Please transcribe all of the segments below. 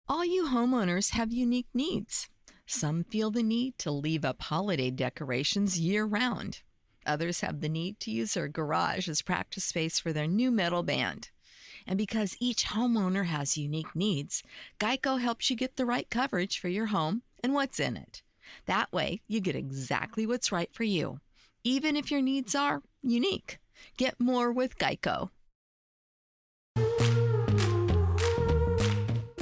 All you homeowners have unique needs. Some feel the need to leave up holiday decorations year-round. Others have the need to use their garage as practice space for their new metal band. And because each homeowner has unique needs, Geico helps you get the right coverage for your home and what's in it. That way, you get exactly what's right for you, even if your needs are unique. Get more with Geico.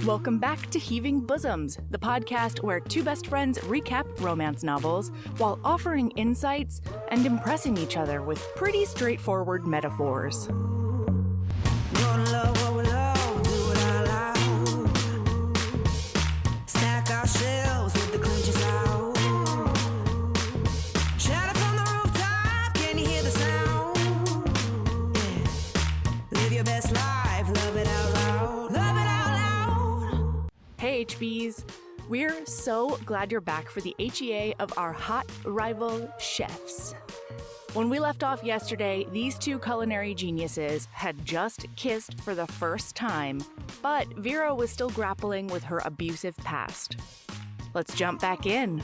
Welcome back to Heaving Bosoms, the podcast where two best friends recap romance novels while offering insights and impressing each other with pretty straightforward metaphors. Hey HBs, we're so glad you're back for the HEA of our hot rival chefs. When we left off yesterday, these two culinary geniuses had just kissed for the first time, but Vera was still grappling with her abusive past. Let's jump back in.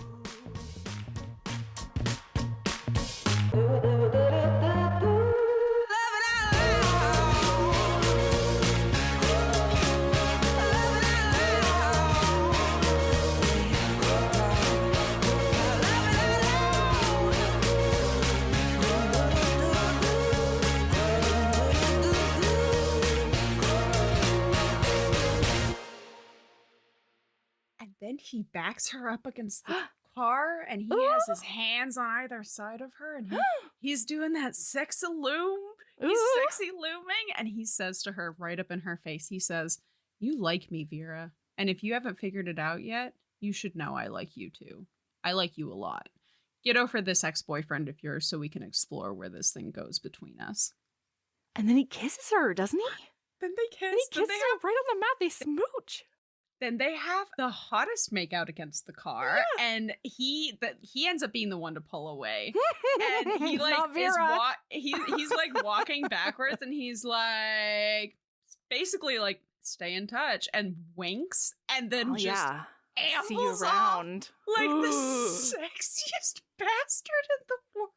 And then he backs her up against the car, and he has his hands on either side of her, and he's doing that sexy loom. He's sexy looming, and he says to her right up in her face, he says, "You like me, Vera, and if you haven't figured it out yet, you should know I like you too. I like you a lot. Get over this ex-boyfriend of yours so we can explore where this thing goes between us." And then he kisses her, doesn't he? Then they kiss. And he kisses her right on the mouth. They smooch. Then they have the hottest makeout against the car, and he ends up being the one to pull away. And he he's like walking backwards, and he's like basically like stay in touch and winks, and then ambles see you around like the sexiest bastard in the world.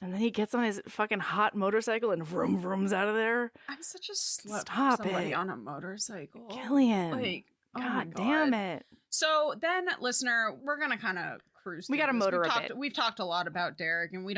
And then he gets on his fucking hot motorcycle and vroom vrooms out of there. I'm such a slut. Stop for somebody it. on a motorcycle, Killian. Like, God damn it. So then, listener, we're going to kind of cruise. We got to motor a bit. We've talked a lot about Derek, and we've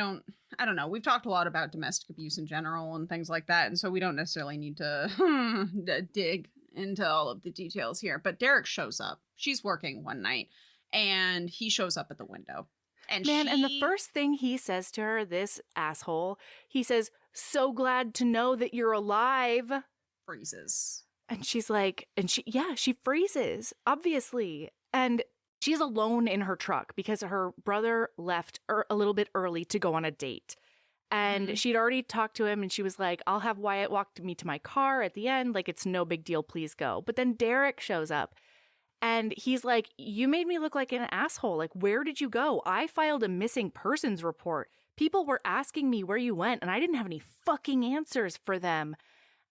talked a lot about domestic abuse in general and things like that. And so we don't necessarily need to dig into all of the details here. But Derek shows up. She's working one night, and he shows up at the window. And and the first thing he says to her, this asshole, he says, "So glad to know that you're alive." Freezes. And she's like, she freezes, obviously. And she's alone in her truck because her brother left a little bit early to go on a date. And she'd already talked to him, and she was like, "I'll have Wyatt walk me to my car at the end. Like, it's no big deal. Please go." But then Derek shows up, and he's like, "You made me look like an asshole. Like, where did you go? I filed a missing persons report. People were asking me where you went, and I didn't have any fucking answers for them."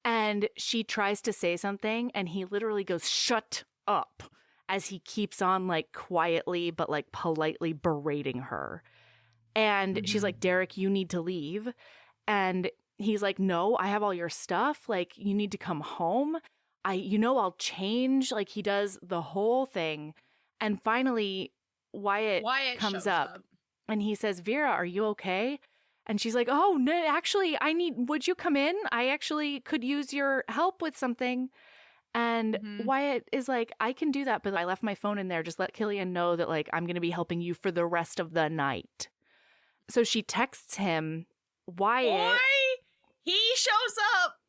And she tries to say something, and he literally goes, "Shut up," as he keeps on like quietly but like politely berating her. And she's like, "Derek, you need to leave." And he's like, "No, I have all your stuff. Like, you need to come home. I'll change." Like, he does the whole thing. And finally, Wyatt comes up and he says, "Vera, are you okay?" And she's like, "Oh, no, actually, would you come in? I actually could use your help with something." And Wyatt is like, "I can do that, but I left my phone in there. Just let Killian know that, like, I'm going to be helping you for the rest of the night." So she texts him, Wyatt. Boy, he shows up.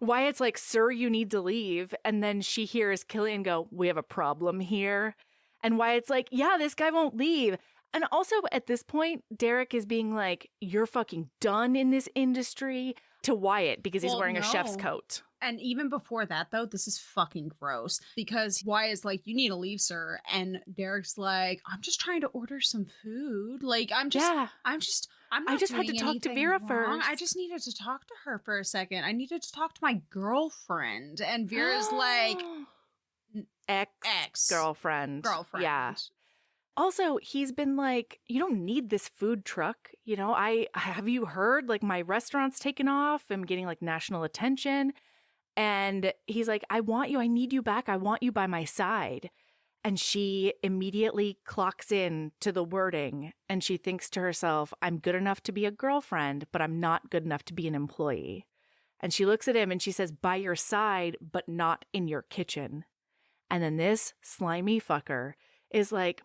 Wyatt's like, "Sir, you need to leave." And then she hears Killian go, "We have a problem here." And Wyatt's like, "Yeah, this guy won't leave." And also at this point, Derek is being like, "You're fucking done in this industry," to Wyatt because he's wearing a chef's coat. And even before that, though, this is fucking gross because Wyatt's like, "You need to leave, sir." And Derek's like, "I'm just trying to order some food. Like, I just had to talk to Vera first. I just needed to talk to her for a second. I needed to talk to my girlfriend." And Vera's like, ex-girlfriend. Girlfriend. Yeah. Also, he's been like, you don't need this food truck. You know, have you heard, like, my restaurant's taken off. I'm getting, like, national attention. And he's like, I want you. I need you back. I want you by my side. And she immediately clocks in to the wording. And she thinks to herself, I'm good enough to be a girlfriend, but I'm not good enough to be an employee. And she looks at him and she says, by your side, but not in your kitchen. And then this slimy fucker is like,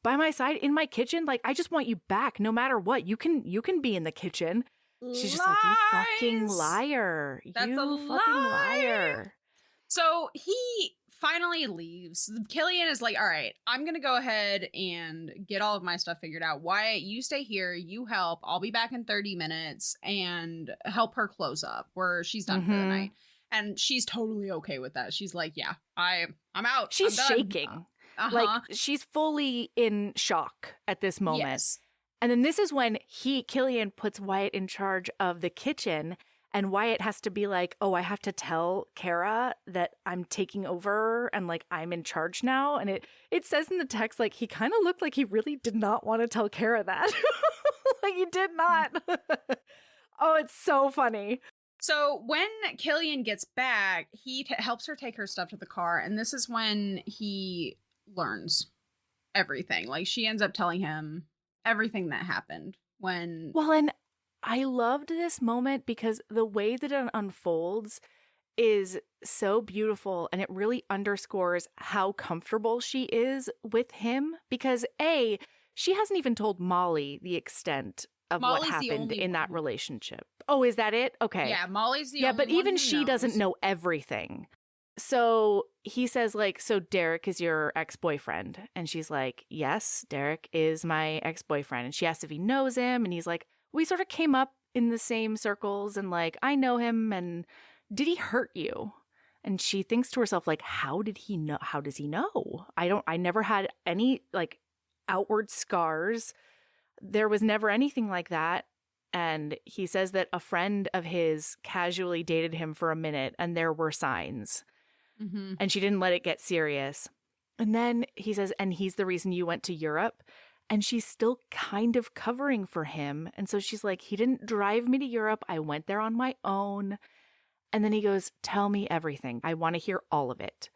by my side in my kitchen? Like, I just want you back no matter what. You can be in the kitchen. She's just like, you fucking liar. That's you a fucking lie. liar. So he finally leaves. Killian is like, all right, I'm going to go ahead and get all of my stuff figured out. Wyatt, you stay here. You help. I'll be back in 30 minutes and help her close up where she's done for the night. And she's totally okay with that. She's like, yeah, I'm out. She's I'm done. shaking. Like, she's fully in shock at this moment. Yes. And then this is when Killian puts Wyatt in charge of the kitchen. And Wyatt has to be like, oh, I have to tell Kara that I'm taking over and, like, I'm in charge now. And it says in the text, like, he kind of looked like he really did not want to tell Kara that. Like, he did not. Oh, it's so funny. So when Killian gets back, he helps her take her stuff to the car. And this is when he learns everything. Like, she ends up telling him everything that happened when... Well, and I loved this moment because the way that it unfolds is so beautiful, and it really underscores how comfortable she is with him because she hasn't even told Molly the extent of what happened in that relationship. Oh, is that it? Okay. Yeah, Molly's the only one. Yeah, but even who she knows. doesn't know everything. So he says, like, so Derek is your ex-boyfriend. And she's like, yes, Derek is my ex-boyfriend. And she asks if he knows him. And he's like, we sort of came up in the same circles and, like, I know him. And did he hurt you? And she thinks to herself, like, how did he know? How does he know? I never had any, like, outward scars. There was never anything like that. And he says that a friend of his casually dated him for a minute and there were signs. Mm-hmm. And she didn't let it get serious. And then he says, and he's the reason you went to Europe. And she's still kind of covering for him. And so she's like, he didn't drive me to Europe. I went there on my own. And then he goes, tell me everything. I want to hear all of it.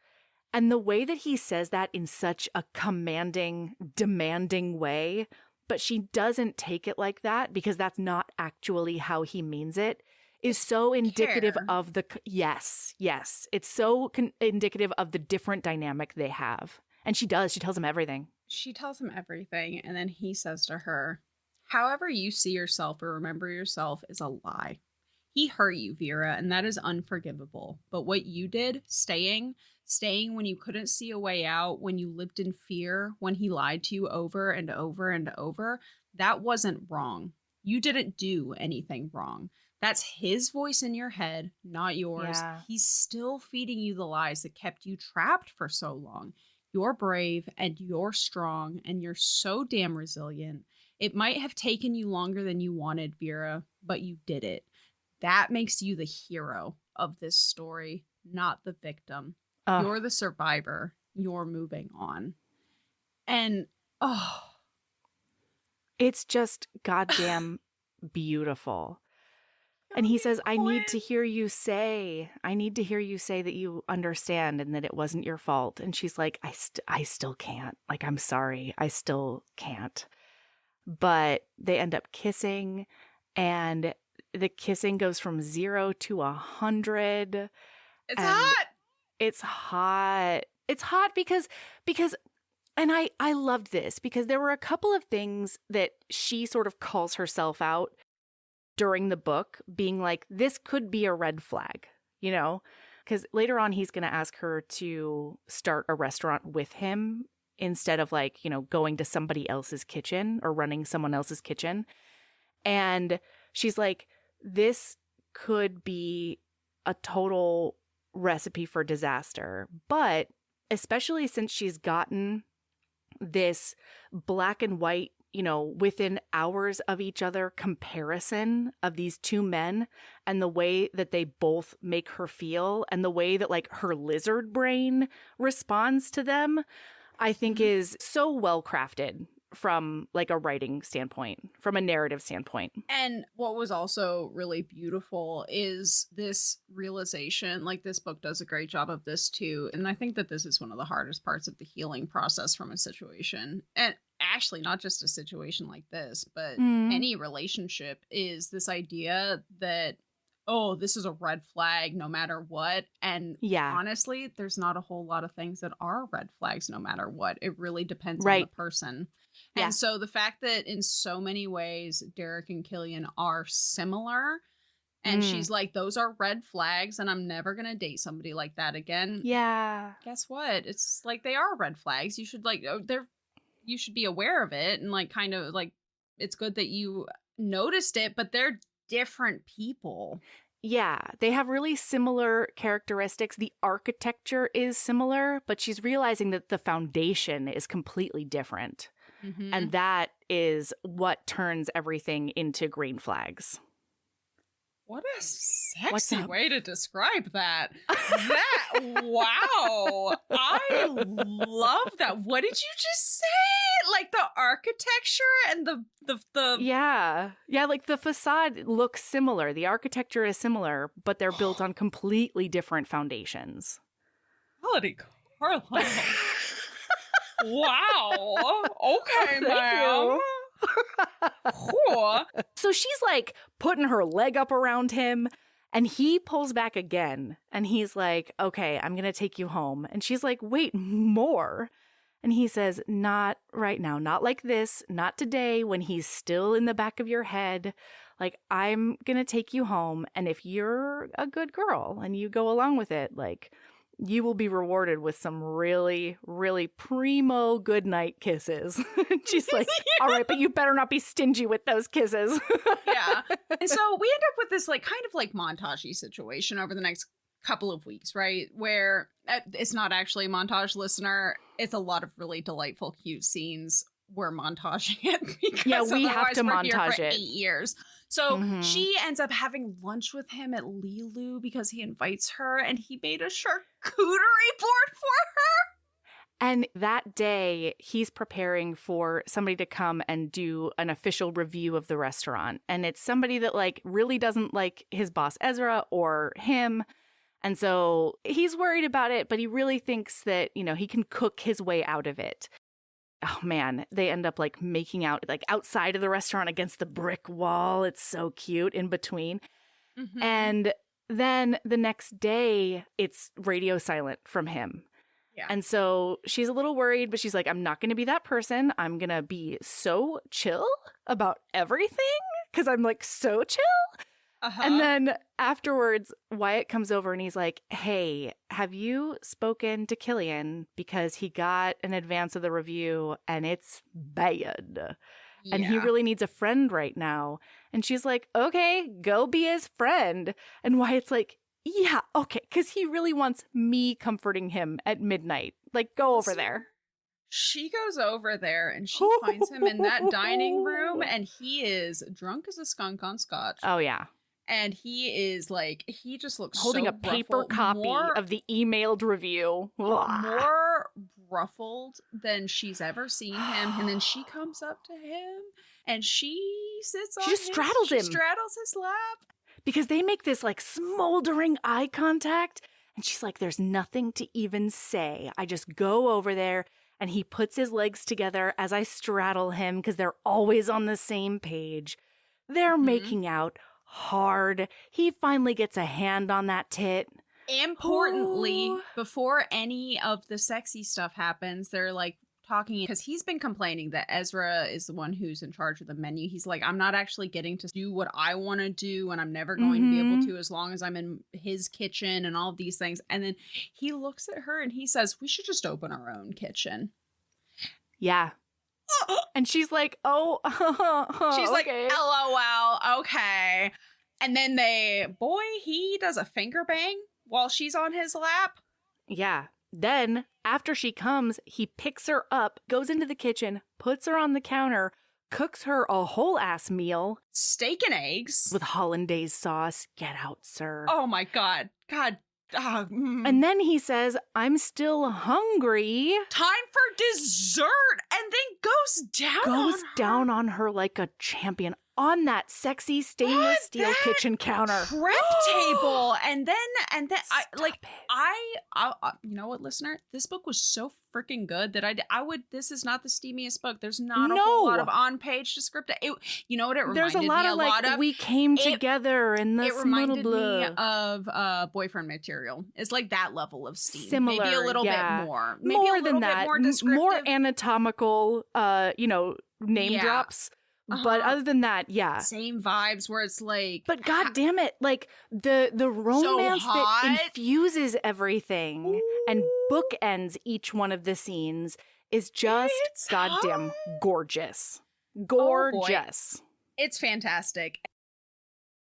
And the way that he says that in such a commanding, demanding way, but she doesn't take it like that because that's not actually how he means it, is so indicative of the... Yes. It's so indicative of the different dynamic they have. And she does. She tells him everything. She tells him everything, and then he says to her, however you see yourself or remember yourself is a lie. He hurt you, Vera, and that is unforgivable. But what you did, staying when you couldn't see a way out, when you lived in fear, when he lied to you over and over and over, that wasn't wrong. You didn't do anything wrong. That's his voice in your head, not yours. Yeah. He's still feeding you the lies that kept you trapped for so long. You're brave and you're strong and you're so damn resilient. It might have taken you longer than you wanted, Vera, but you did it. That makes you the hero of this story, not the victim. You're the survivor. You're moving on. And, it's just goddamn beautiful. And he says, I need to hear you say that you understand and that it wasn't your fault. And she's like, I still can't. Like, I'm sorry. I still can't. But they end up kissing, and the kissing goes from 0 to 100. it's hot. It's hot. It's hot because and I loved this because there were a couple of things that she sort of calls herself out during the book, being like, this could be a red flag, you know? Because later on, he's going to ask her to start a restaurant with him instead of, like, you know, going to somebody else's kitchen or running someone else's kitchen. And she's like, this could be a total recipe for disaster. But especially since she's gotten this black and white within hours of each other comparison of these two men and the way that they both make her feel and the way that like her lizard brain responds to them, I think is so well crafted from like a writing standpoint, from a narrative standpoint. And what was also really beautiful is this realization, like this book does a great job of this too. And I think that this is one of the hardest parts of the healing process from a situation. And actually not just a situation like this, but any relationship, is this idea that, oh, this is a red flag no matter what. And honestly, there's not a whole lot of things that are red flags no matter what. It really depends on the person. Yeah. And so the fact that in so many ways Derek and Killian are similar, and she's like, those are red flags and I'm never going to date somebody like that again. Yeah. Guess what? It's like they are red flags. You should you should be aware of it, and like kind of like it's good that you noticed it, but they're different people. Yeah, they have really similar characteristics. The architecture is similar, but she's realizing that the foundation is completely different. And that is what turns everything into green flags. What a sexy way to describe that. Wow. I love that. What did you just say? Like the architecture and the Yeah, like the facade looks similar. The architecture is similar, but they're built on completely different foundations. Melody Carlisle. Wow. Okay, ma'am. So she's like putting her leg up around him, and he pulls back again, and he's like, okay, I'm gonna take you home. And she's like, wait, more? And he says, not right now, not like this, not today, when he's still in the back of your head. Like, I'm gonna take you home, and if you're a good girl and you go along with it, like, you will be rewarded with some really, really primo goodnight kisses. She's like, all right, but you better not be stingy with those kisses. Yeah. And so we end up with this like kind of like montage-y situation over the next couple of weeks, right? Where it's not actually a montage, listener. It's a lot of really delightful, cute scenes. We're montaging it because we have to we're montage here for it. 8 years. So she ends up having lunch with him at Lilu because he invites her, and he made a charcuterie board for her. And that day, he's preparing for somebody to come and do an official review of the restaurant. And it's somebody that like really doesn't like his boss Ezra or him. And so he's worried about it, but he really thinks that, he can cook his way out of it. Oh man, they end up like making out like outside of the restaurant against the brick wall. It's so cute in between. And then the next day, it's radio silent from him. Yeah. And so she's a little worried, but she's like, I'm not going to be that person. I'm going to be so chill about everything because I'm like so chill. And then afterwards, Wyatt comes over and he's like, hey, have you spoken to Killian? Because he got an advance of the review and it's bad. Yeah. And he really needs a friend right now. And she's like, okay, go be his friend. And Wyatt's like, yeah, okay, because he really wants me comforting him at midnight. Like, go over there. She goes over there and she finds him in that dining room, and he is drunk as a skunk on scotch. Oh, yeah. And he is like, he just looks holding so a paper copy of the emailed review. More ruffled than she's ever seen him. And then she comes up to him and she sits on him. She straddles him. She straddles his lap. Because they make this like smoldering eye contact. And she's like, there's nothing to even say. I just go over there and he puts his legs together as I straddle him because they're always on the same page. They're making out hard. He finally gets a hand on that tit. Importantly, before any of the sexy stuff happens, they're like talking because he's been complaining that Ezra is the one who's in charge of the menu. He's like, I'm not actually getting to do what I want to do, and I'm never going to be able to as long as I'm in his kitchen and all of these things. And then he looks at her and he says, we should just open our own kitchen. Yeah. And she's like, oh, she's okay. like, LOL, okay. And then he does a finger bang while she's on his lap. Yeah. Then, after she comes, he picks her up, goes into the kitchen, puts her on the counter, cooks her a whole ass meal Steak and eggs. with hollandaise sauce. Get out, sir. Oh my God. God. And then he says, I'm still hungry. Time for dessert. And then goes Down on her like a champion on that sexy stainless steel that kitchen counter. Prep table. And then I Stop like it. I you know what, listener? This book was so freaking good that I would. This is not the steamiest book. There's not a whole lot of on-page descriptive. You know what it reminded There's a lot me of like we came together in this it reminded blah, me blah. of boyfriend material. It's like that level of steam. Similar, maybe a little yeah. bit more. Maybe More a little than bit that. more descriptive. More anatomical, name Yeah. drops. But Uh-huh. other than that, yeah. Same vibes where it's like, But god damn it, like the romance that hot. infuses everything and bookends each one of the scenes is just It's goddamn hot. gorgeous. boy. Gorgeous. It's fantastic.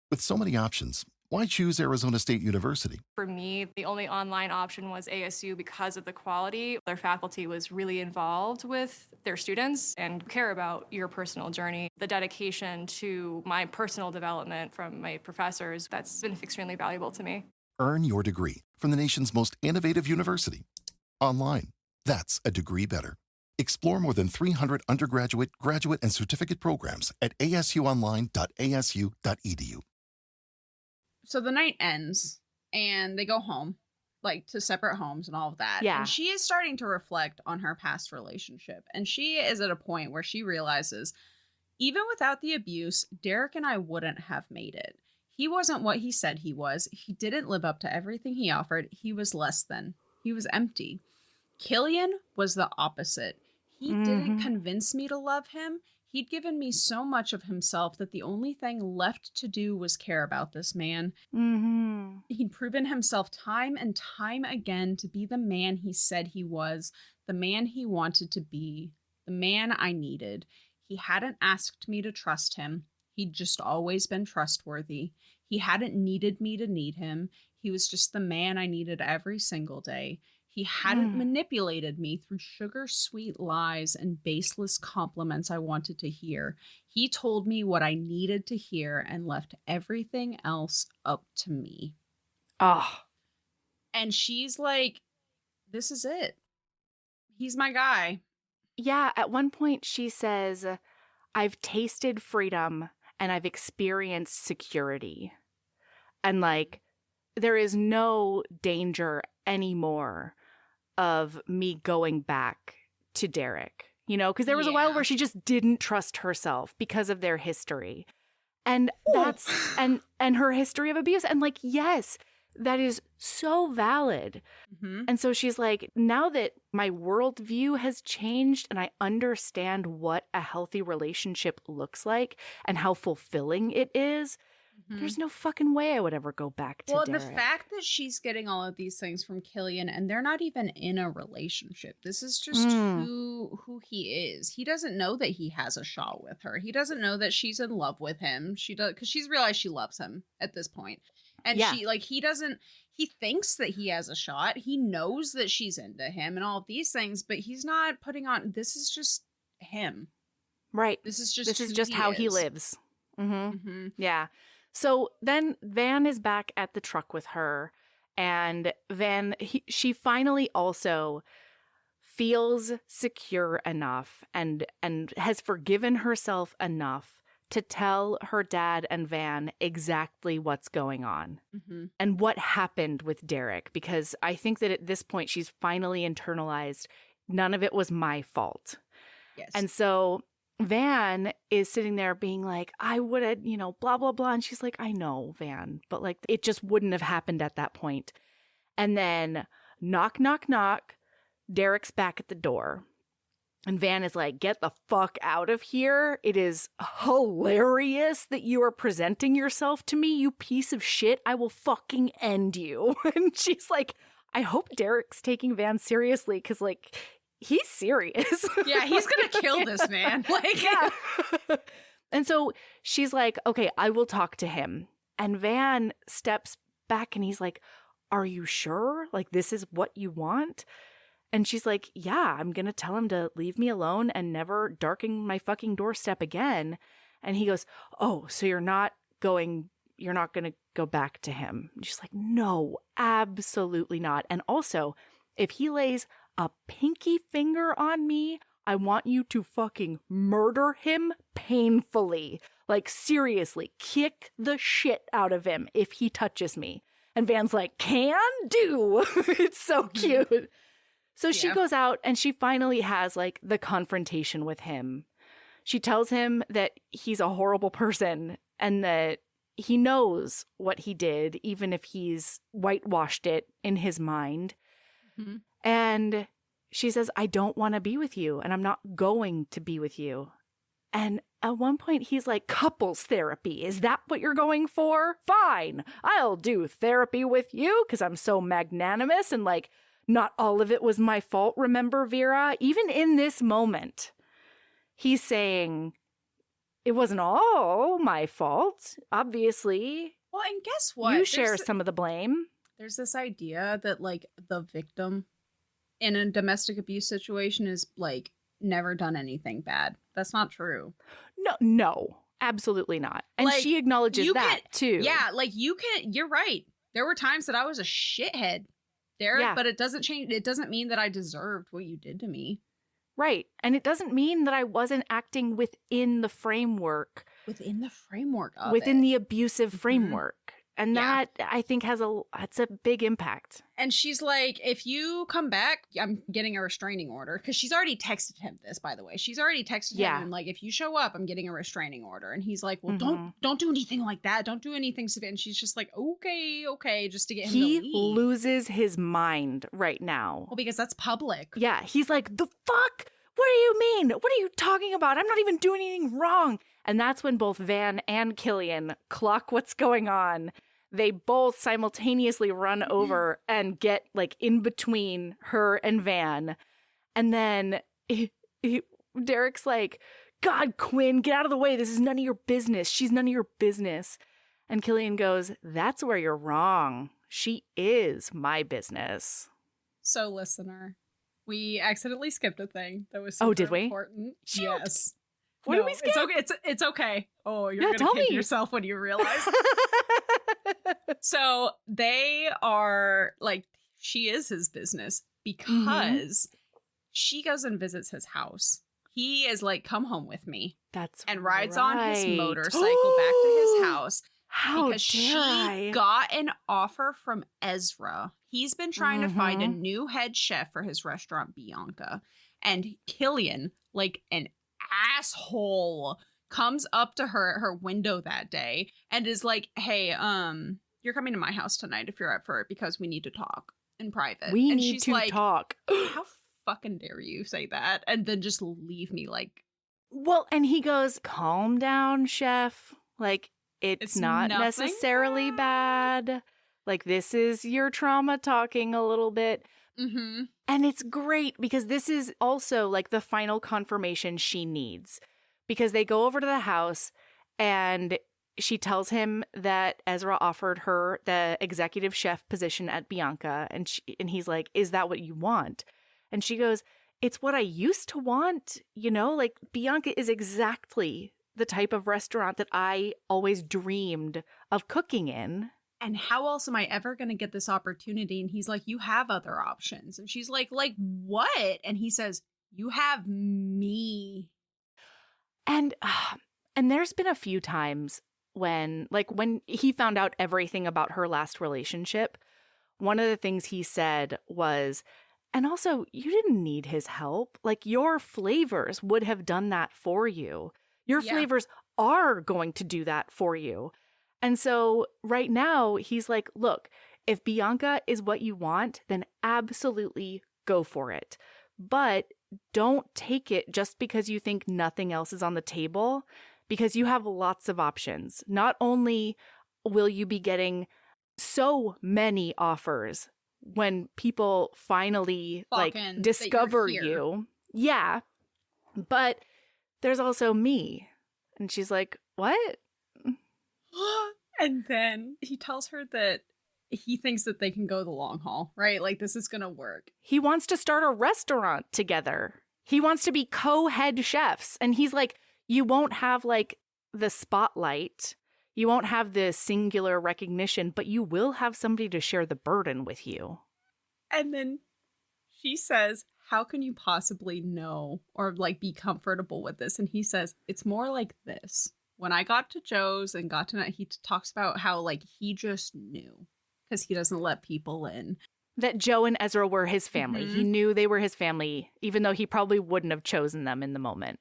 With so many options, why choose Arizona State University? For me, the only online option was ASU because of the quality. Their faculty was really involved with their students and care about your personal journey. The dedication to my personal development from my professors, that's been extremely valuable to me. Earn your degree from the nation's most innovative university. Online. That's a degree better. Explore more than 300 undergraduate, graduate, and certificate programs at asuonline.asu.edu. So the night ends and they go home, like to separate homes and all of that. Yeah. And she is starting to reflect on her past relationship. And she is at a point where she realizes, even without the abuse, Derek and I wouldn't have made it. He wasn't what he said he was. He didn't live up to everything he offered. He was less than. He was empty. Killian was the opposite. He didn't convince me to love him. He'd given me so much of himself that the only thing left to do was care about this man. Mm-hmm. He'd proven himself time and time again to be the man he said he was, the man he wanted to be, the man I needed. He hadn't asked me to trust him. He'd just always been trustworthy. He hadn't needed me to need him. He was just the man I needed every single day. He hadn't manipulated me through sugar-sweet lies and baseless compliments I wanted to hear. He told me what I needed to hear and left everything else up to me. Oh. And she's like, this is it. He's my guy. Yeah, at one point she says, I've tasted freedom and I've experienced security. And like, there is no danger anymore of me going back to Derek, because there was a while where she just didn't trust herself because of their history. And that's, and her history of abuse. And like, yes, that is so valid. Mm-hmm. And so she's like, now that my worldview has changed and I understand what a healthy relationship looks like and how fulfilling it is, there's no fucking way I would ever go back to Well, Derek. the fact that she's getting all of these things from Killian and they're not even in a relationship. This is just who he is. He doesn't know that he has a shot with her. He doesn't know that she's in love with him. She does, because she's realized she loves him at this point. And he thinks that he has a shot. He knows that she's into him and all of these things, but he's not putting on, this is just him. Right. This is just who how he is. lives. Mm-hmm. Mm-hmm. Yeah. So then Van is back at the truck with her, and she finally also feels secure enough and has forgiven herself enough to tell her dad and Van exactly what's going on and what happened with Derek, because I think that at this point she's finally internalized none of it was my fault. Yes. And so Van is sitting there being like, I would have, blah, blah, blah. And she's like, I know, Van, but like it just wouldn't have happened at that point. And then knock, knock, knock. Derek's back at the door. And Van is like, get the fuck out of here. It is hilarious that you are presenting yourself to me, you piece of shit. I will fucking end you. And she's like, I hope Derek's taking Van seriously because like, he's serious. Yeah, he's going to kill this man. Like, yeah. And so she's like, okay, I will talk to him. And Van steps back and he's like, are you sure? Like, this is what you want? And she's like, yeah, I'm going to tell him to leave me alone and never darken my fucking doorstep again. And he goes, oh, so you're not going to go back to him. And she's like, no, absolutely not. And also, if he lays a pinky finger on me, I want you to fucking murder him painfully. Like, seriously, kick the shit out of him if he touches me. And Van's like, can do. It's so cute. So she goes out and she finally has like the confrontation with him. She tells him that he's a horrible person and that he knows what he did, even if he's whitewashed it in his mind. Mm-hmm. And she says, I don't want to be with you and I'm not going to be with you. And at one point he's like, couples therapy, is that what you're going for? Fine, I'll do therapy with you because I'm so magnanimous and like, not all of it was my fault, remember, Vera? Even in this moment, he's saying, it wasn't all my fault, obviously. Well, and guess what? You share some of the blame. There's this idea that, like, the victim in a domestic abuse situation is, like, never done anything bad. That's not true. No, absolutely not. And like, she acknowledges that, too. Yeah, like, you're right. There were times that I was a shithead. But it doesn't change. It doesn't mean that I deserved what you did to me. Right. And it doesn't mean that I wasn't acting within the framework. Within the framework of within it. The abusive framework. And that, I think, it's a big impact. And she's like, if you come back, I'm getting a restraining order. Because she's already texted him this, by the way. She's already texted him, and like, if you show up, I'm getting a restraining order. And he's like, well, don't do anything like that. Don't do anything severe. And she's just like, okay, just to get him to leave. He loses his mind right now. Well, because that's public. Yeah, he's like, the fuck? What do you mean? What are you talking about? I'm not even doing anything wrong. And that's when both Van and Killian clock what's going on. They both simultaneously run over and get like in between her and Van. And then Derek's like, God, Quinn, get out of the way. This is none of your business. She's none of your business. And Killian goes, that's where you're wrong. She is my business. So, listener, we accidentally skipped a thing that was super did we? important. Shoot. Yes. What did we skip? It's okay. Oh, you're gonna kick yourself when you realize. So they are like, she is his business because she goes and visits his house. He is like, come home with me. And rides on his motorcycle back to his house. Because she got an offer from Ezra. He's been trying to find a new head chef for his restaurant, Bianca. And Killian, like an asshole, comes up to her at her window that day and is like, hey, you're coming to my house tonight if you're up for it because we need to talk in private. We need to talk. How fucking dare you say that? And then just leave me like. Well, and he goes, calm down, chef. Like, it's not necessarily bad. Like, this is your trauma talking a little bit. Mm-hmm. And it's great because this is also like the final confirmation she needs. Because they go over to the house and she tells him that Ezra offered her the executive chef position at Bianca. And he's like, is that what you want? And she goes, it's what I used to want. You know, like Bianca is exactly the type of restaurant that I always dreamed of cooking in. And how else am I ever going to get this opportunity? And he's like, you have other options. And she's like what? And he says, you have me. And there's been a few times when he found out everything about her last relationship, one of the things he said was, and also, you didn't need his help. Like, your flavors would have done that for you. Your flavors are going to do that for you. And so right now, he's like, look, if Bianca is what you want, then absolutely go for it. But don't take it just because you think nothing else is on the table, because you have lots of options. Not only will you be getting so many offers when people finally discover you. Yeah. But there's also me. And she's like, what? And then he tells her that he thinks that they can go the long haul, right? Like, this is going to work. He wants to start a restaurant together. He wants to be co-head chefs. And he's like, you won't have like the spotlight. You won't have the singular recognition, but you will have somebody to share the burden with you. And then she says, how can you possibly know or like be comfortable with this? And he says, it's more like this. When I got to Joe's and got to know, he talks about how like he just knew because he doesn't let people in. That Joe and Ezra were his family. He knew they were his family, even though he probably wouldn't have chosen them in the moment.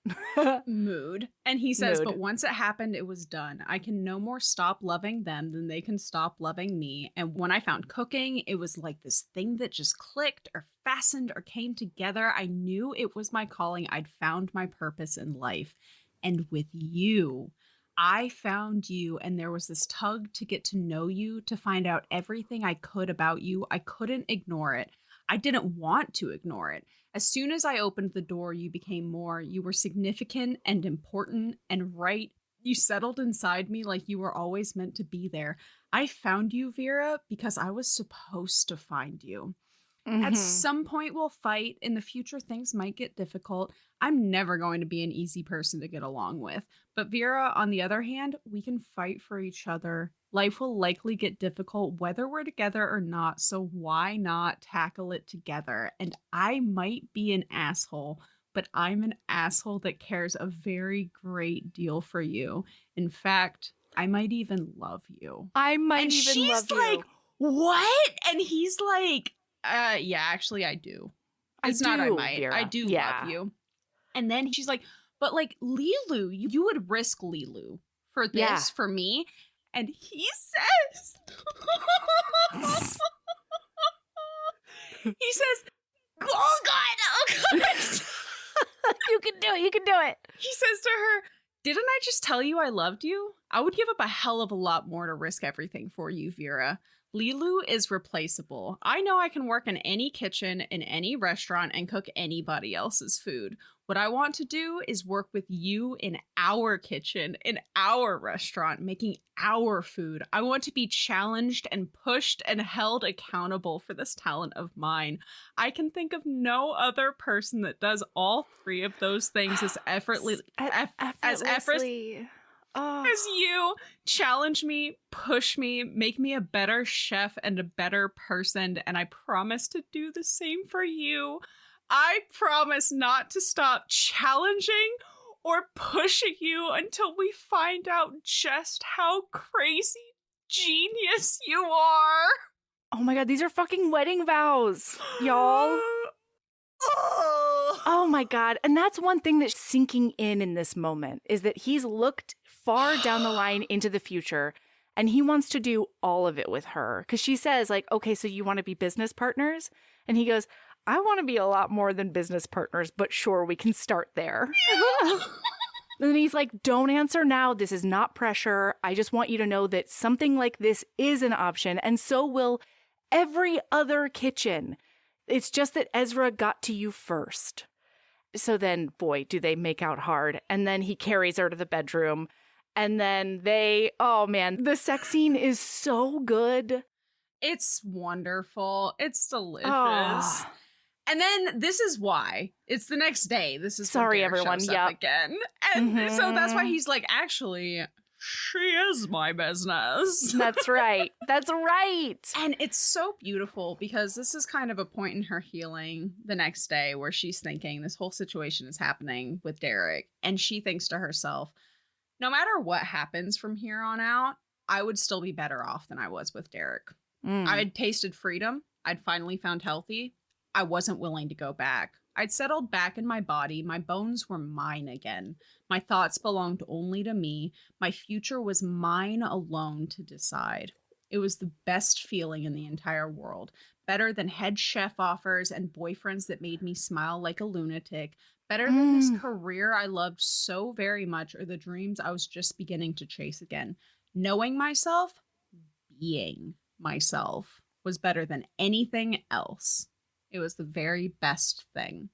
Mood. And he says, but once it happened, it was done. I can no more stop loving them than they can stop loving me. And when I found cooking, it was like this thing that just clicked or fastened or came together. I knew it was my calling. I'd found my purpose in life. And with you, I found you, and there was this tug to get to know you, to find out everything I could about you. I couldn't ignore it. I didn't want to ignore it. As soon as I opened the door, you became more. You were significant and important and right. You settled inside me like you were always meant to be there. I found you, Vera, because I was supposed to find you. At some point, we'll fight. In the future, things might get difficult. I'm never going to be an easy person to get along with. But Vera, on the other hand, we can fight for each other. Life will likely get difficult whether we're together or not, so why not tackle it together? And I might be an asshole, but I'm an asshole that cares a very great deal for you. In fact, I might even love you. I might And even love she's you. like, what? And he's like, yeah, actually, I do. It's not I do, might. Vera. I do Yeah. love you. And then she's like, but like Lilu, you would risk Lilu for this, Yeah. for me. And he says, he says, oh God. You can do it. You can do it. He says to her, didn't I just tell you I loved you? I would give up a hell of a lot more to risk everything for you, Vera. Lilu is replaceable. I know I can work in any kitchen, in any restaurant, and cook anybody else's food. What I want to do is work with you in our kitchen, in our restaurant, making our food. I want to be challenged and pushed and held accountable for this talent of mine. I can think of no other person that does all three of those things as effortlessly. As you challenge me, push me, make me a better chef and a better person, and I promise to do the same for you. I promise not to stop challenging or pushing you until we find out just how crazy genius you are. Oh my God, these are fucking wedding vows, y'all. Oh my God. And that's one thing that's sinking in this moment is that he's looked far down the line into the future and he wants to do all of it with her. Because she says like, okay, so you want to be business partners? And he goes, I want to be a lot more than business partners, but sure, we can start there. And then he's like, don't answer now. This is not pressure. I just want you to know that something like this is an option. And so will every other kitchen. It's just that Ezra got to you first. So then, boy, do they make out hard. And then he carries her to the bedroom. And then oh man, the sex scene is so good. It's wonderful. It's delicious. Oh. And then this is why. It's the next day. This is Sorry, when Derek everyone. shows up Yep. again. And so that's why he's like, actually, she is my business. That's right. That's right. And it's so beautiful because this is kind of a point in her healing the next day where she's thinking this whole situation is happening with Derek. And she thinks to herself, no matter what happens from here on out, I would still be better off than I was with Derek. I had tasted freedom. I'd finally found healthy. I wasn't willing to go back. I'd settled back in my body. My bones were mine again. My thoughts belonged only to me. My future was mine alone to decide. It was the best feeling in the entire world. Better than head chef offers and boyfriends that made me smile like a lunatic. Better than this career I loved so very much or the dreams I was just beginning to chase again. Knowing myself, being myself, was better than anything else. It was the very best thing.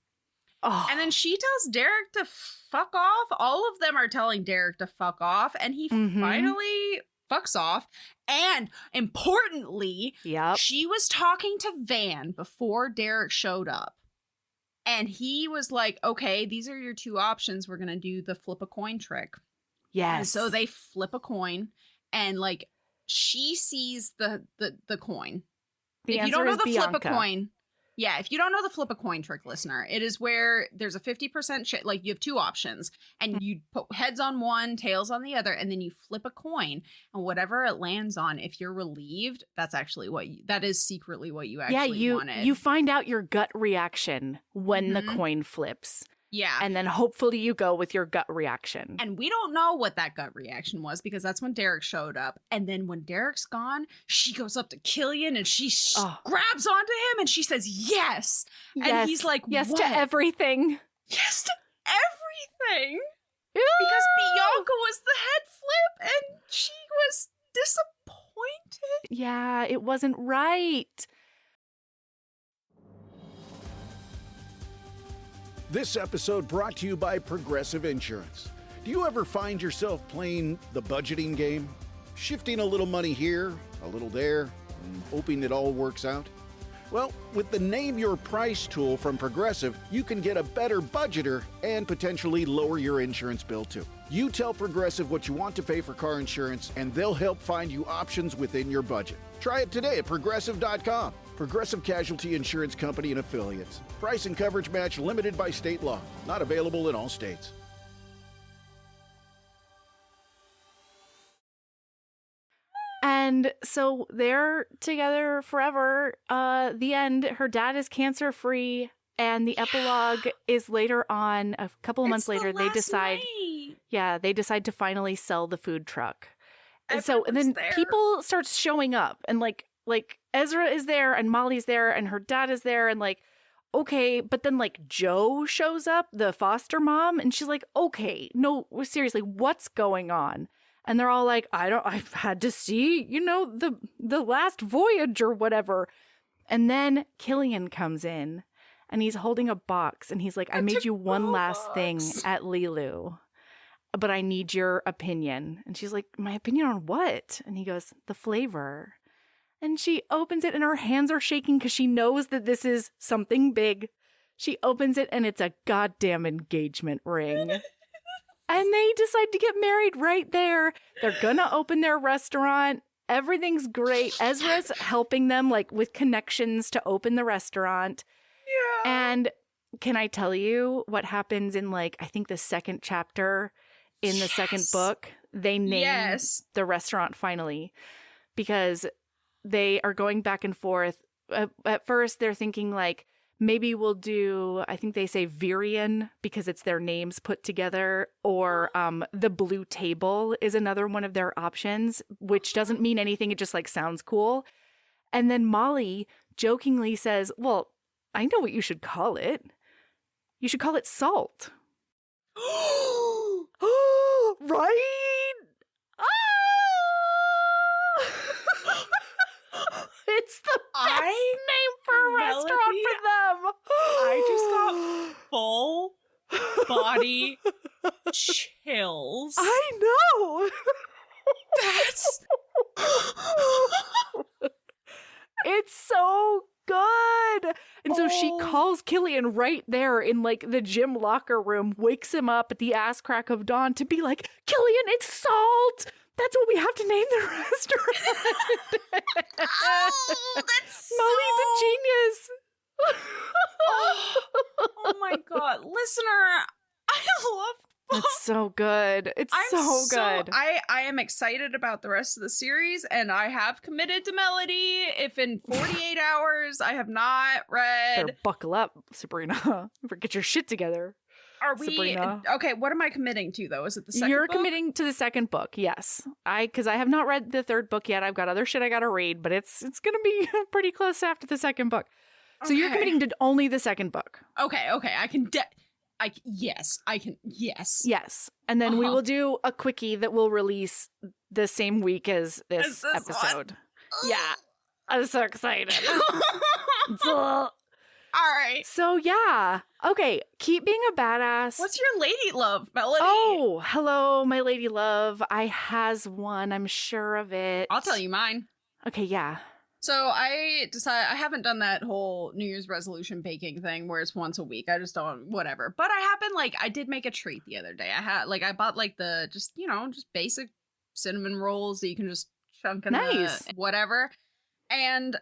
Oh. And then she tells Derek to fuck off. All of them are telling Derek to fuck off. And he finally fucks off. And importantly, Yep. she was talking to Van before Derek showed up. And he was like, okay, these are your two options. We're going to do the flip a coin trick. Yes. And so they flip a coin and like she sees the coin. The If you don't answer know is the flip a Bianca. coin, yeah, if you don't know the flip a coin trick, listener, it is where there's a 50% like you have two options and you put heads on one, tails on the other, and then you flip a coin and whatever it lands on, if you're relieved, that's actually that is secretly what you actually wanted. You find out your gut reaction when the Mhm. coin flips. Yeah. And then hopefully you go with your gut reaction. And we don't know what that gut reaction was because that's when Derek showed up. And then when Derek's gone, she goes up to Killian and she grabs onto him and she says, yes. And he's like, yes what? to everything. Yes to everything. Because Bianca was the head flip and she was disappointed. Yeah, it wasn't right. This episode brought to you by Progressive Insurance. Do you ever find yourself playing the budgeting game? Shifting a little money here, a little there, and hoping it all works out? Well, with the Name Your Price tool from Progressive, you can get a better budgeter and potentially lower your insurance bill too. You tell Progressive what you want to pay for car insurance, and they'll help find you options within your budget. Try it today at Progressive.com. Progressive Casualty Insurance Company and Affiliates. Price and coverage match limited by state law. Not available in all states. And so they're together forever. The end, her dad is cancer free. And the epilogue is later on, a couple of months later, they decide. Yeah, they decide to finally sell the food truck. And then people start showing up and like Ezra is there and Molly's there and her dad is there and like, okay, but then like Joe shows up, the foster mom, and she's like, okay, no, seriously, what's going on? And they're all like, I've had to see, the last voyage or whatever. And then Killian comes in and he's holding a box and he's like, I made you one last thing at Lilu, but I need your opinion. And she's like, my opinion on what? And he goes, the flavor. And she opens it and her hands are shaking because she knows that this is something big. She opens it and it's a goddamn engagement ring. And they decide to get married right there. They're gonna open their restaurant. Everything's great. Ezra's helping them like with connections to open the restaurant. Yeah. And can I tell you what happens in like, I think the second chapter in the second book? They name the restaurant finally because they are going back and forth. At first, they're thinking like, maybe we'll do, I think they say Virian because it's their names put together, or the Blue Table is another one of their options, which doesn't mean anything. It just like sounds cool. And then Molly jokingly says, well, I know what you should call it. You should call it Salt. Right? It's the best name for a restaurant for them. I just got full body chills. I know. That's It's so good. And so she calls Killian right there in like the gym locker room, wakes him up at the ass crack of dawn to be like, Killian, it's Salt. That's what we have to name the restaurant. that's Molly's a genius. oh my god, listener, I love It's so good. It's so good. I am excited about the rest of the series, and I have committed to Melody. If in 48 hours I have not read, Better buckle up, Sabrina. Get your shit together. are we Sabrina. okay? What am I committing to though? Is it the second? You're book? committing to the second book, yes. Because I have not read the third book yet. I've got other shit I gotta read, but it's gonna be pretty close after the second book. So you're Okay. committing to only the second book. Okay, I can. Yes, I can. Yes. Yes. And then we Uh-huh. will do a quickie that will release the same week as this this one? episode. Yeah. I'm so excited. All right. So yeah. Okay, keep being a badass. What's your lady love, Melody? Oh, hello, my lady love. I has one, I'm sure of it. I'll tell you mine. Okay, yeah. So I decided I haven't done that whole New Year's resolution baking thing where it's once a week. I just don't, whatever. But I did make a treat the other day. I bought like the just basic cinnamon rolls that you can just chunk in Nice. the whatever. And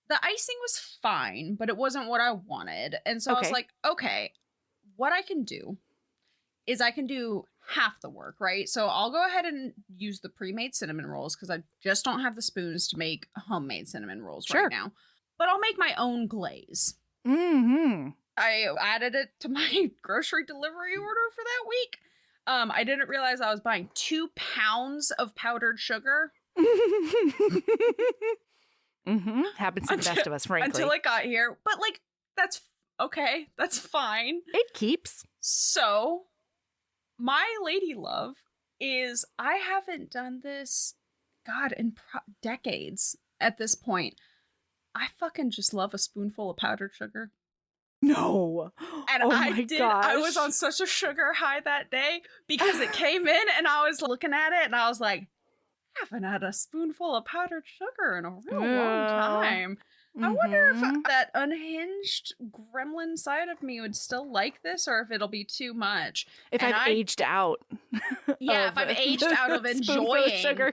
the icing was fine, but it wasn't what I wanted. And so I was Okay. like, okay, what I can do is I can do half the work, right? So I'll go ahead and use the pre-made cinnamon rolls because I just don't have the spoons to make homemade cinnamon rolls Sure. right now. But I'll make my own glaze. Mm-hmm. I added it to my grocery delivery order for that week. I didn't realize I was buying 2 pounds of powdered sugar. Mm-hmm. Happens to the best of us, frankly. Until it got here. But like, that's okay. That's fine. It keeps. So, my lady love is I haven't done this, God, in decades at this point. I fucking just love a spoonful of powdered sugar. No. And Oh I my did. I was gosh. on such a sugar high that day because it came in and I was looking at it and I was like, I haven't had a spoonful of powdered sugar in a real long time. I wonder Mhm. if that unhinged gremlin side of me would still like this or if it'll be too much. If And I've aged out. Yeah, of if I've aged out of spoonful enjoying. sugar.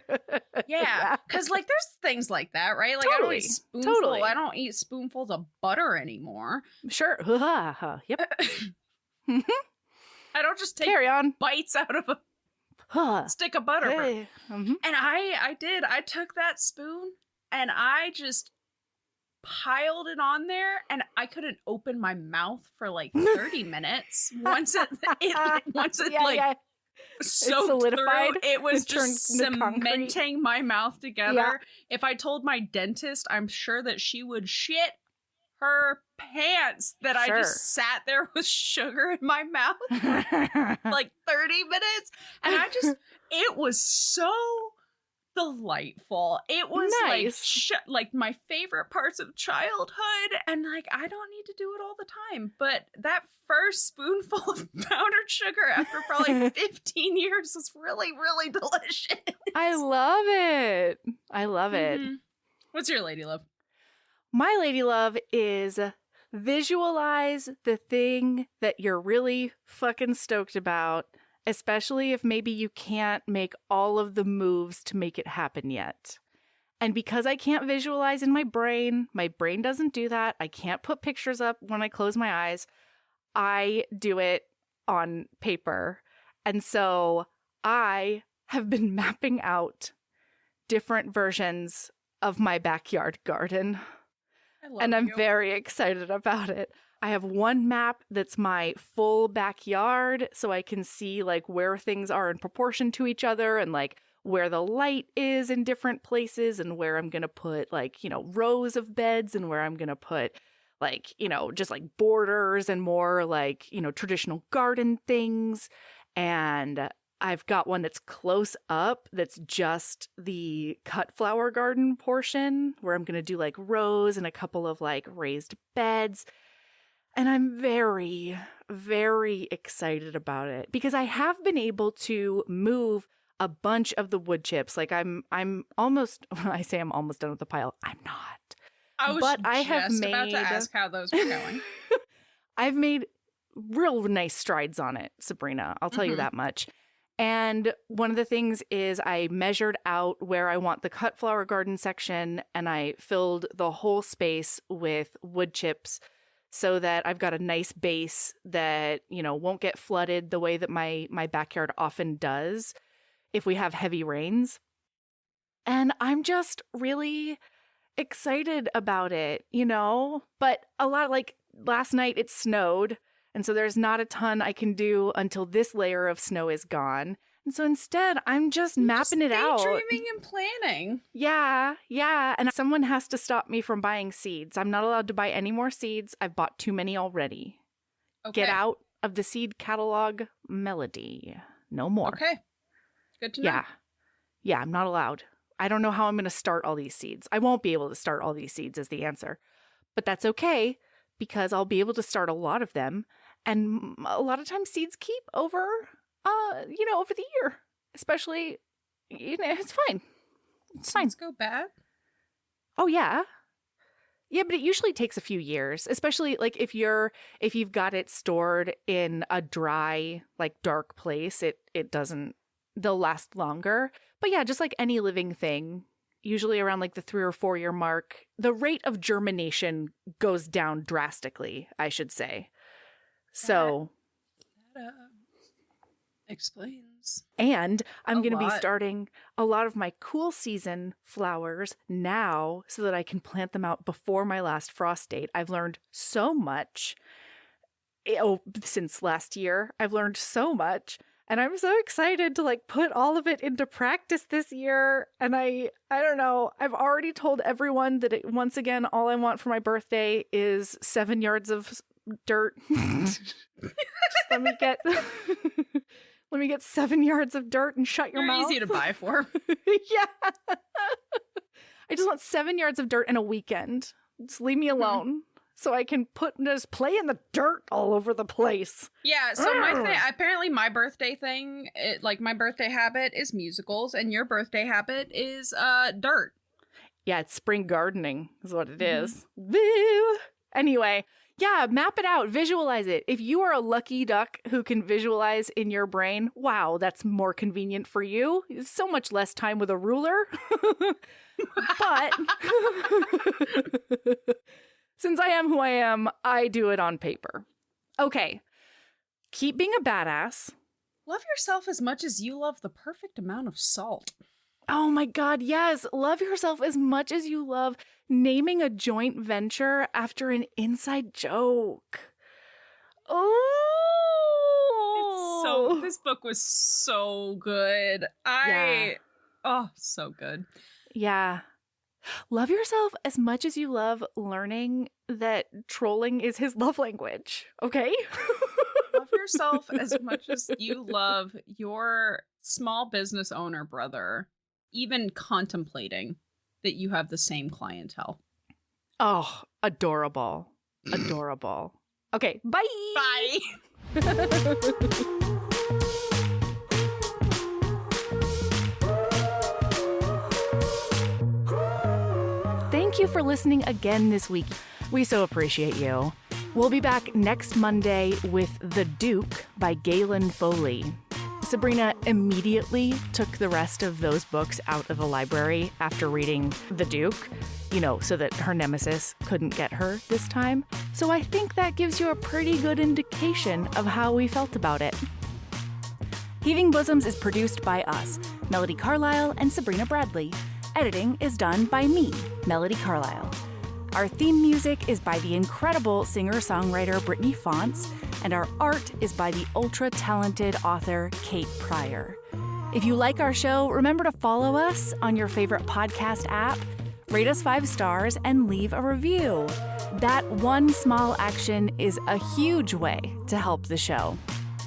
Yeah, because like there's things like that, right? Like I don't Totally, eat spoonful. totally. I don't eat spoonfuls of butter anymore. Sure. Yep. I don't just take Carry on. bites out of a Huh. stick of butter. Hey. Mhm. And I did. I took that spoon and I just piled it on there and I couldn't open my mouth for like 30 minutes. Once it Yeah. soaked solidified. through, it was It turned just into concrete. cementing my mouth together. Yeah. If I told my dentist, I'm sure that she would shit her pants that I Sure. just sat there with sugar in my mouth for like 30 minutes. And it was so delightful. It was Nice. like my favorite parts of childhood. And like, I don't need to do it all the time. But that first spoonful of powdered sugar after probably 15 years was really, really delicious. I love it. I love it. Mhm. What's your lady love? My lady love is visualize the thing that you're really fucking stoked about, especially if maybe you can't make all of the moves to make it happen yet. And because I can't visualize in my brain doesn't do that. I can't put pictures up when I close my eyes. I do it on paper. And so I have been mapping out different versions of my backyard garden. And I'm very excited about it. I have one map that's my full backyard, so I can see like where things are in proportion to each other and like where the light is in different places and where I'm going to put like, rows of beds and where I'm going to put like, just like borders and more like, traditional garden things. And I've got one that's close up that's just the cut flower garden portion where I'm going to do like rows and a couple of like raised beds. And I'm very, very excited about it because I have been able to move a bunch of the wood chips. Like I'm almost, I say I'm almost done with the pile. I'm not. I was But I have just about made- to ask how those were going. I've made real nice strides on it, Sabrina. I'll tell you Mhm. that much. And one of the things is I measured out where I want the cut flower garden section and I filled the whole space with wood chips so that I've got a nice base that, won't get flooded the way that my backyard often does if we have heavy rains. And I'm just really excited about it, But a lot like last night it snowed. And so there's not a ton I can do until this layer of snow is gone. And so instead, I'm just mapping it out. Daydreaming and planning. Yeah. And someone has to stop me from buying seeds. I'm not allowed to buy any more seeds. I've bought too many already. Okay. Get out of the seed catalog, Melody. No more. Okay. Good to know. Yeah, I'm not allowed. I don't know how I'm going to start all these seeds. I won't be able to start all these seeds is the answer. But that's okay because I'll be able to start a lot of them. And a lot of times seeds keep over, over the year. Especially, it's fine. It's fine. Seeds go bad? Oh, yeah. Yeah, but it usually takes a few years, especially like if you've got it stored in a dry, like dark place, they'll last longer. But yeah, just like any living thing, usually around like the 3 or 4 year mark, the rate of germination goes down drastically, I should say. So That explains. And I'm A going to be lot. starting a lot of my cool season flowers now so that I can plant them out before my last frost date. I've learned so much. Since last year, I've learned so much. And I'm so excited to like put all of it into practice this year. And I don't know, I've already told everyone that once again, all I want for my birthday is 7 yards of dirt. Just let me get... Let me get 7 yards of dirt and shut your They're mouth. easy to buy for. Yeah. I just want 7 yards of dirt in a weekend. Just leave me alone so I can just play in the dirt all over the place. Yeah, so apparently my birthday thing, my birthday habit is musicals, and your birthday habit is dirt. Yeah, it's spring gardening is what it is. Woo! Anyway, yeah, map it out, visualize it. If you are a lucky duck who can visualize in your brain, wow, that's more convenient for you. It's so much less time with a ruler. But since I am who I am, I do it on paper. Okay, keep being a badass. Love yourself as much as you love the perfect amount of salt. Oh my God, yes. Love yourself as much as you love naming a joint venture after an inside joke. Oh, This book was so good. So good. Yeah. Love yourself as much as you love learning that trolling is his love language, okay? Love yourself as much as you love your small business owner brother, even contemplating that you have the same clientele. Oh, adorable. Adorable. Okay, bye. Bye. Thank you for listening again this week. We so appreciate you. We'll be back next Monday with The Duke by Galen Foley. Sabrina immediately took the rest of those books out of the library after reading The Duke, so that her nemesis couldn't get her this time. So I think that gives you a pretty good indication of how we felt about it. Heaving Bosoms is produced by us, Melody Carlisle and Sabrina Bradley. Editing is done by me, Melody Carlisle. Our theme music is by the incredible singer-songwriter Brittany Fonts, and our art is by the ultra-talented author Kate Pryor. If you like our show, remember to follow us on your favorite podcast app, rate us 5 stars, and leave a review. That one small action is a huge way to help the show.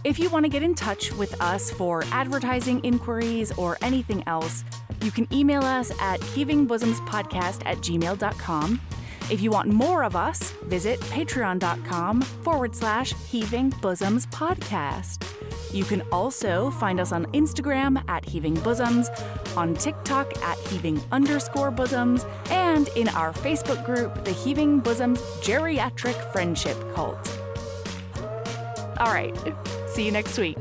If you want to get in touch with us for advertising inquiries or anything else, you can email us at heavingbosomspodcast@gmail.com. If you want more of us, visit patreon.com/heavingbosomspodcast. You can also find us on Instagram at Heaving Bosoms, on TikTok at Heaving_Bosoms, and in our Facebook group, the Heaving Bosoms Geriatric Friendship Cult. All right, see you next week.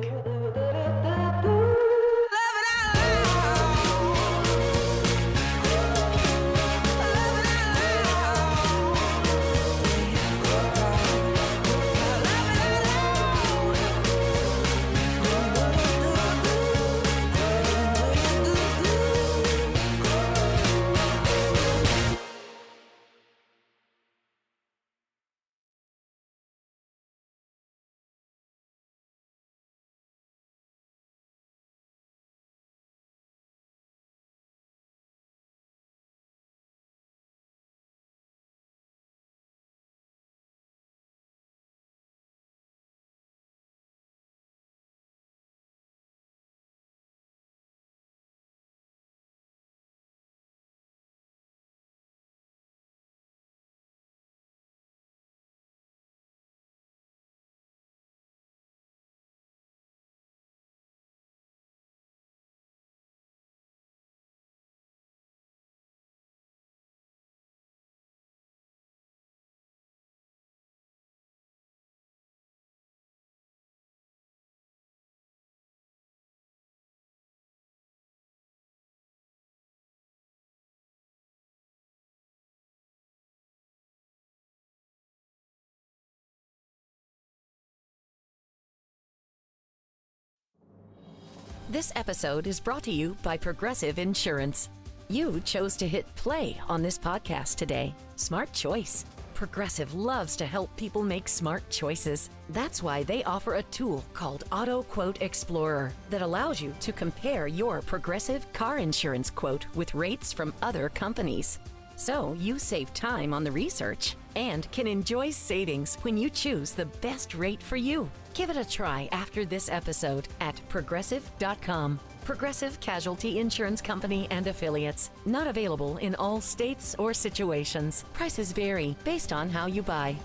This episode is brought to you by Progressive Insurance. You chose to hit play on this podcast today. Smart choice. Progressive loves to help people make smart choices. That's why they offer a tool called Auto Quote Explorer that allows you to compare your Progressive car insurance quote with rates from other companies. So you save time on the research and can enjoy savings when you choose the best rate for you. Give it a try after this episode at progressive.com. Progressive Casualty Insurance Company and Affiliates. Not available in all states or situations. Prices vary based on how you buy.